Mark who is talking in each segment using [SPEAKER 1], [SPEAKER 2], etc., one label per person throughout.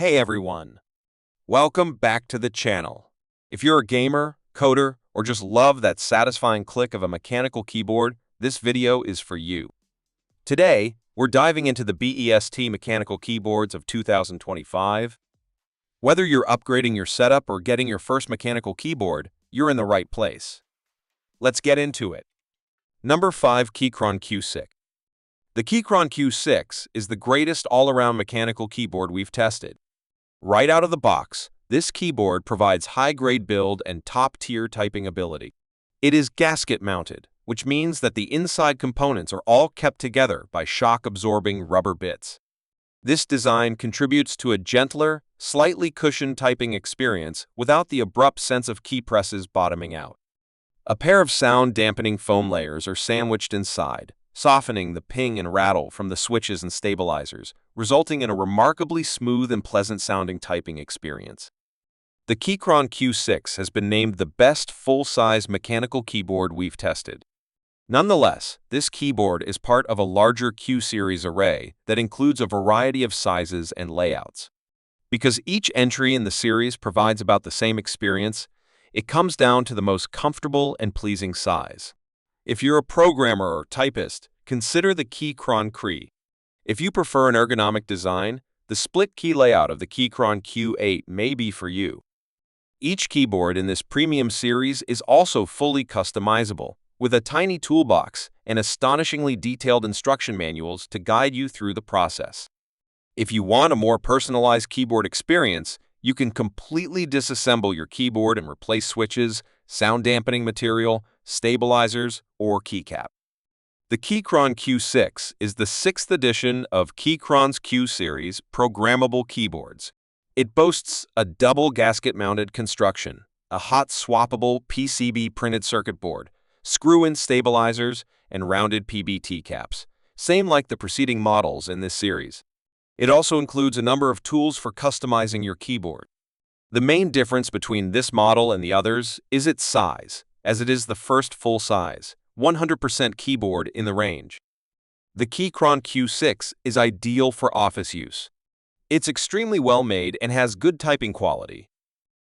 [SPEAKER 1] Hey everyone! Welcome back to the channel. If you're a gamer, coder, or just love that satisfying click of a mechanical keyboard, this video is for you. Today, we're diving into the BEST mechanical keyboards of 2025. Whether you're upgrading your setup or getting your first mechanical keyboard, you're in the right place. Let's get into it. Number 5. Keychron Q6. The Keychron Q6 is the greatest all-around mechanical keyboard we've tested. Right out of the box, this keyboard provides high-grade build and top-tier typing ability. It is gasket-mounted, which means that the inside components are all kept together by shock-absorbing rubber bits. This design contributes to a gentler, slightly cushioned typing experience without the abrupt sense of key presses bottoming out. A pair of sound-dampening foam layers are sandwiched inside, softening the ping and rattle from the switches and stabilizers, resulting in a remarkably smooth and pleasant-sounding typing experience. The Keychron Q6 has been named the best full-size mechanical keyboard we've tested. Nonetheless, this keyboard is part of a larger Q-series array that includes a variety of sizes and layouts. Because each entry in the series provides about the same experience, it comes down to the most comfortable and pleasing size. If you're a programmer or typist, consider the Keychron Cree. If you prefer an ergonomic design, the split key layout of the Keychron Q8 may be for you. Each keyboard in this premium series is also fully customizable, with a tiny toolbox and astonishingly detailed instruction manuals to guide you through the process. If you want a more personalized keyboard experience, you can completely disassemble your keyboard and replace switches, sound dampening material, stabilizers, or keycap. The Keychron Q6 is the 6th edition of Keychron's Q-series programmable keyboards. It boasts a double gasket-mounted construction, a hot-swappable PCB printed circuit board, screw-in stabilizers, and rounded PBT caps, same like the preceding models in this series. It also includes a number of tools for customizing your keyboard. The main difference between this model and the others is its size, as it is the first full-size, 100% keyboard in the range. The Keychron Q6 is ideal for office use. It's extremely well made and has good typing quality.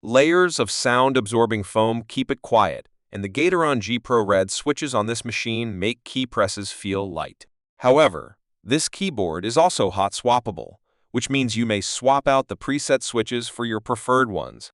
[SPEAKER 1] Layers of sound-absorbing foam keep it quiet, and the Gateron G Pro Red switches on this machine make key presses feel light. However, this keyboard is also hot swappable, which means you may swap out the preset switches for your preferred ones.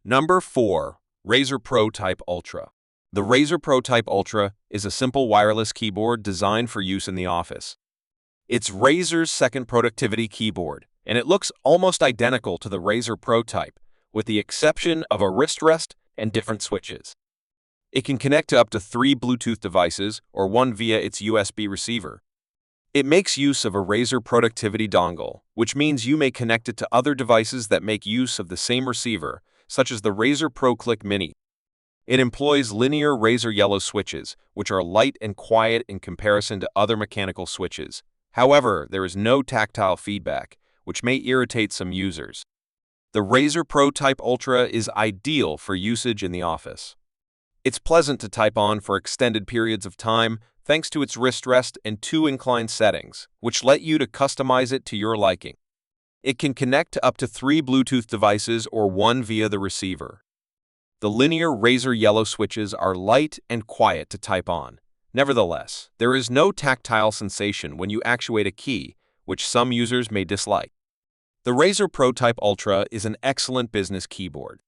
[SPEAKER 1] Number 4. Razer Pro Type Ultra. The Razer Pro Type Ultra is a simple wireless keyboard designed for use in the office. It's Razer's second productivity keyboard, and it looks almost identical to the Razer Pro Type, with the exception of a wrist rest and different switches. It can connect to up to 3 Bluetooth devices or one via its USB receiver. It makes use of a Razer productivity dongle, which means you may connect it to other devices that make use of the same receiver, such as the Razer Pro Click Mini. It employs linear Razer yellow switches, which are light and quiet in comparison to other mechanical switches. However, there is no tactile feedback, which may irritate some users. The Razer Pro Type Ultra is ideal for usage in the office. It's pleasant to type on for extended periods of time, thanks to its wrist rest and 2 incline settings, which let you to customize it to your liking. It can connect to up to 3 Bluetooth devices or one via the receiver. The linear Razer yellow switches are light and quiet to type on. Nevertheless, there is no tactile sensation when you actuate a key, which some users may dislike. The Razer Pro Type Ultra is an excellent business keyboard.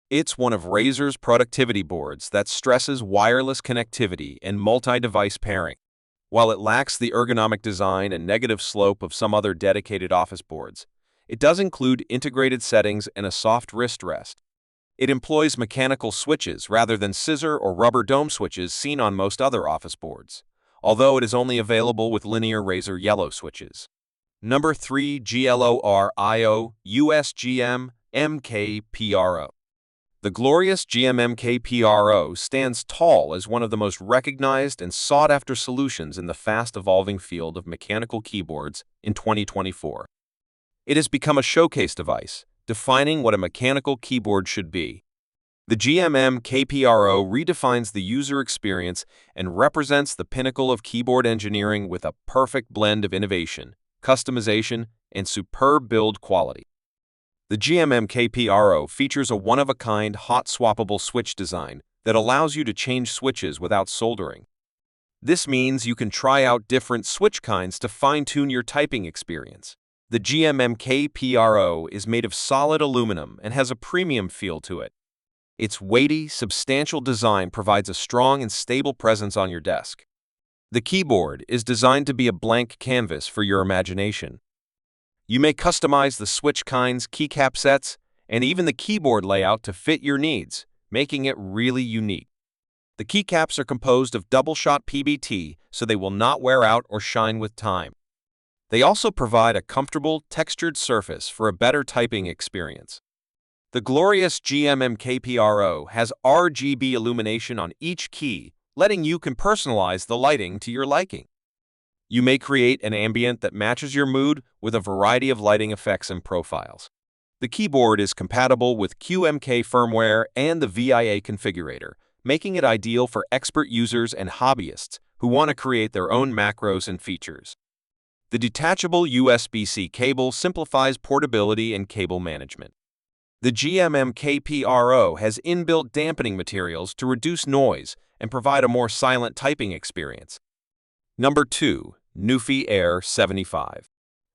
[SPEAKER 1] It's one of Razer's productivity boards that stresses wireless connectivity and multi-device pairing. While it lacks the ergonomic design and negative slope of some other dedicated office boards, it does include integrated settings and a soft wrist rest. It employs mechanical switches rather than scissor or rubber dome switches seen on most other office boards, although it is only available with linear Razer yellow switches. Number 3. GLORIO USGM MKPRO. The glorious GMMK-PRO stands tall as one of the most recognized and sought-after solutions in the fast-evolving field of mechanical keyboards in 2024. It has become a showcase device, defining what a mechanical keyboard should be. The GMMK-PRO redefines the user experience and represents the pinnacle of keyboard engineering with a perfect blend of innovation, customization, and superb build quality. The GMMK features a one-of-a-kind hot-swappable switch design that allows you to change switches without soldering. This means you can try out different switch kinds to fine-tune your typing experience. The GMMK is made of solid aluminum and has a premium feel to it. Its weighty, substantial design provides a strong and stable presence on your desk. The keyboard is designed to be a blank canvas for your imagination. You may customize the switch kinds, keycap sets, and even the keyboard layout to fit your needs, making it really unique. The keycaps are composed of double-shot PBT, so they will not wear out or shine with time. They also provide a comfortable, textured surface for a better typing experience. The glorious GMMK has RGB illumination on each key, letting you personalize the lighting to your liking. You may create an ambient that matches your mood with a variety of lighting effects and profiles. The keyboard is compatible with QMK firmware and the VIA configurator, making it ideal for expert users and hobbyists who want to create their own macros and features. The detachable USB-C cable simplifies portability and cable management. The GMMK has inbuilt dampening materials to reduce noise and provide a more silent typing experience. Number 2. Nvidia Air 75.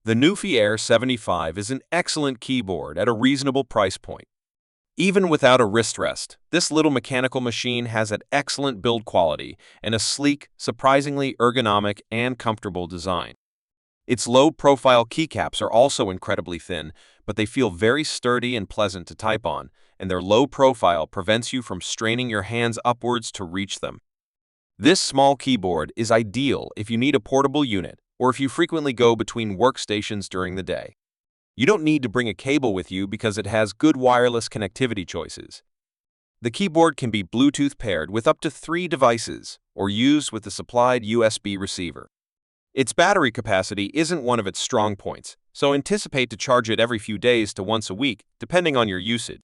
[SPEAKER 1] The Nvidia Air 75 is an excellent keyboard at a reasonable price point. Even without a wrist rest, this little mechanical machine has an excellent build quality and a sleek, surprisingly ergonomic and comfortable design. Its low-profile keycaps are also incredibly thin, but they feel very sturdy and pleasant to type on, and their low profile prevents you from straining your hands upwards to reach them. This small keyboard is ideal if you need a portable unit or if you frequently go between workstations during the day. You don't need to bring a cable with you because it has good wireless connectivity choices. The keyboard can be Bluetooth paired with up to 3 devices or used with the supplied USB receiver. Its battery capacity isn't one of its strong points, so anticipate to charge it every few days to once a week, depending on your usage.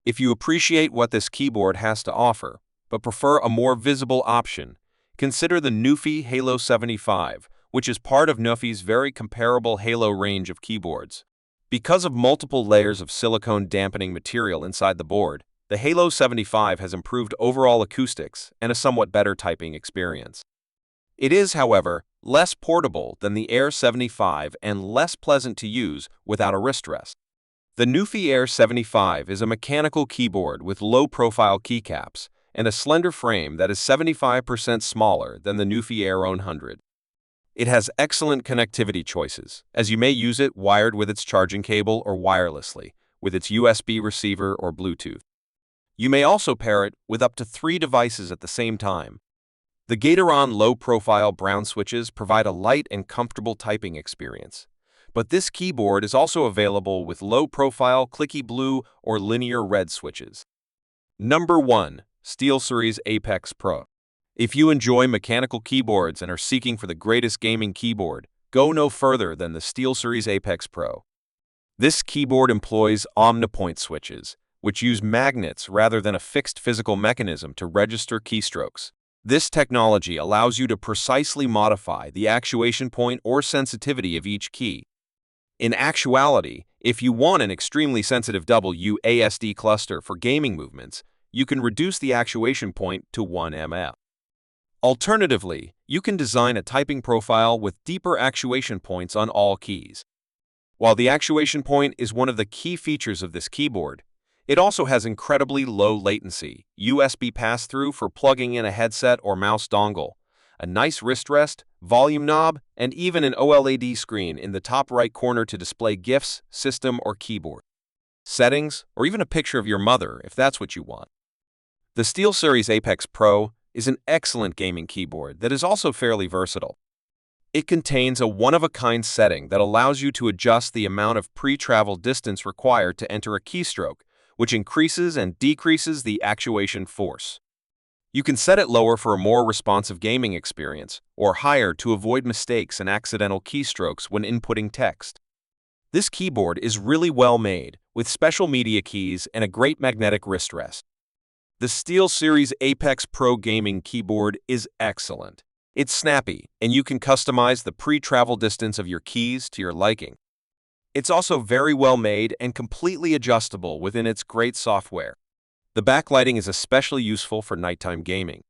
[SPEAKER 1] If you appreciate what this keyboard has to offer, but prefer a more visible option, consider the Nvidia Halo 75, which is part of Nvidia's very comparable Halo range of keyboards. Because of multiple layers of silicone dampening material inside the board, the Halo 75 has improved overall acoustics and a somewhat better typing experience. It is, however, less portable than the Air 75 and less pleasant to use without a wrist rest. The Nvidia Air 75 is a mechanical keyboard with low-profile keycaps and a slender frame that is 75% smaller than the Nvidia Air 100. It has excellent connectivity choices, as you may use it wired with its charging cable or wirelessly, with its USB receiver or Bluetooth. You may also pair it with up to 3 devices at the same time. The Gateron low-profile brown switches provide a light and comfortable typing experience, but this keyboard is also available with low-profile clicky blue or linear red switches. Number 1. SteelSeries Apex Pro. If you enjoy mechanical keyboards and are seeking for the greatest gaming keyboard, go no further than the SteelSeries Apex Pro. This keyboard employs omnipoint switches, which use magnets rather than a fixed physical mechanism to register keystrokes. This technology allows you to precisely modify the actuation point or sensitivity of each key. In actuality, if you want an extremely sensitive WASD cluster for gaming movements, you can reduce the actuation point to 1 mF. Alternatively, you can design a typing profile with deeper actuation points on all keys. While the actuation point is one of the key features of this keyboard, it also has incredibly low latency, USB pass-through for plugging in a headset or mouse dongle, a nice wrist rest, volume knob, and even an OLED screen in the top right corner to display GIFs, system, or keyboard settings, or even a picture of your mother if that's what you want. The SteelSeries Apex Pro is an excellent gaming keyboard that is also fairly versatile. It contains a one-of-a-kind setting that allows you to adjust the amount of pre-travel distance required to enter a keystroke, which increases and decreases the actuation force. You can set it lower for a more responsive gaming experience, or higher to avoid mistakes and accidental keystrokes when inputting text. This keyboard is really well made, with special media keys and a great magnetic wrist rest. The SteelSeries Apex Pro gaming keyboard is excellent. It's snappy, and you can customize the pre-travel distance of your keys to your liking. It's also very well made and completely adjustable within its great software. The backlighting is especially useful for nighttime gaming.